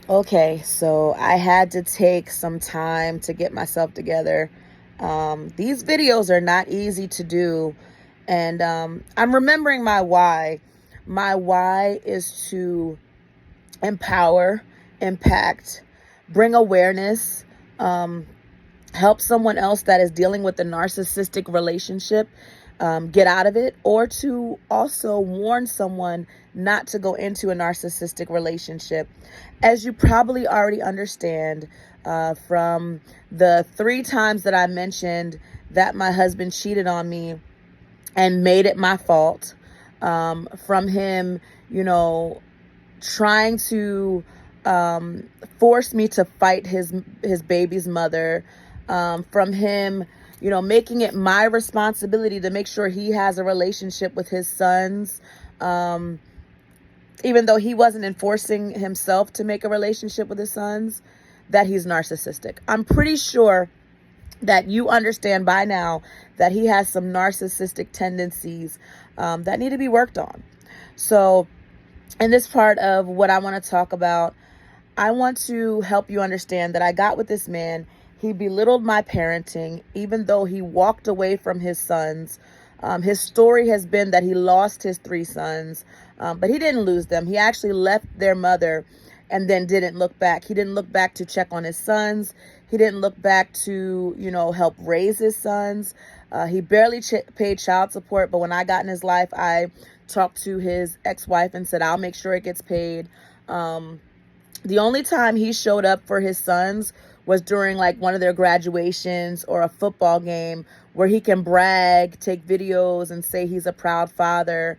Okay, so I had to take some time to get myself together. These videos are not easy to do, and I'm remembering my why. My why is to empower, impact, bring awareness, um, help someone else that is dealing with a narcissistic relationship get out of it, or to also warn someone not to go into a narcissistic relationship. As you probably already understand from the 3 times that I mentioned that my husband cheated on me and made it my fault, from him, you know, trying to um, force me to fight his baby's mother, from him, making it my responsibility to make sure he has a relationship with his sons, um, even though he wasn't enforcing himself to make a relationship with his sons, that he's narcissistic. I'm pretty sure that you understand by now that he has some narcissistic tendencies that need to be worked on. So, in this part of what I want to talk about, I want to help you understand that I got with this man. He belittled my parenting, even though he walked away from his sons. His story has been that he lost his 3 sons, but he didn't lose them. He actually left their mother and then didn't look back. He didn't look back to check on his sons. He didn't look back to, help raise his sons. He barely paid child support, but when I got in his life, I talked to his ex-wife and said, I'll make sure it gets paid. The only time he showed up for his sons was during like one of their graduations or a football game where he can brag, take videos, and say he's a proud father.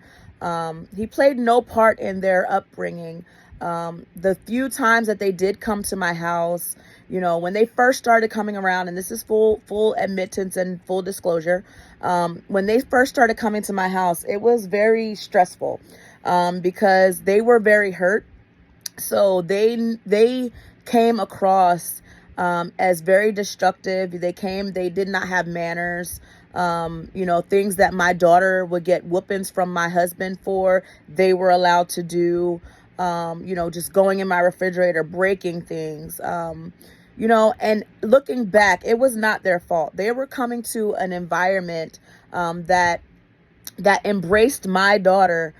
He played no part in their upbringing. The few times that they did come to my house, when they first started coming around, and this is full admittance and full disclosure, when they first started coming to my house, it was very stressful, because they were very hurt. So they came across as very destructive. They did not have manners. Things that my daughter would get whoopings from my husband for, they were allowed to do. Just going in my refrigerator, breaking things. And looking back, it was not their fault. They were coming to an environment that embraced my daughter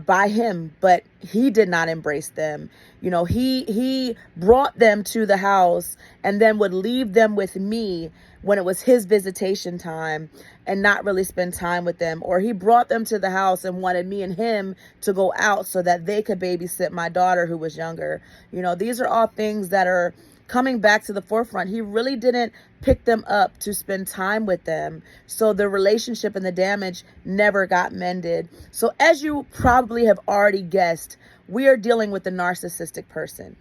by him, but he did not embrace them. He brought them to the house and then would leave them with me when it was his visitation time and not really spend time with them. Or he brought them to the house and wanted me and him to go out so that they could babysit my daughter who was younger. These are all things that are coming back to the forefront. He really didn't pick them up to spend time with them. So the relationship and the damage never got mended. So as you probably have already guessed, we are dealing with a narcissistic person.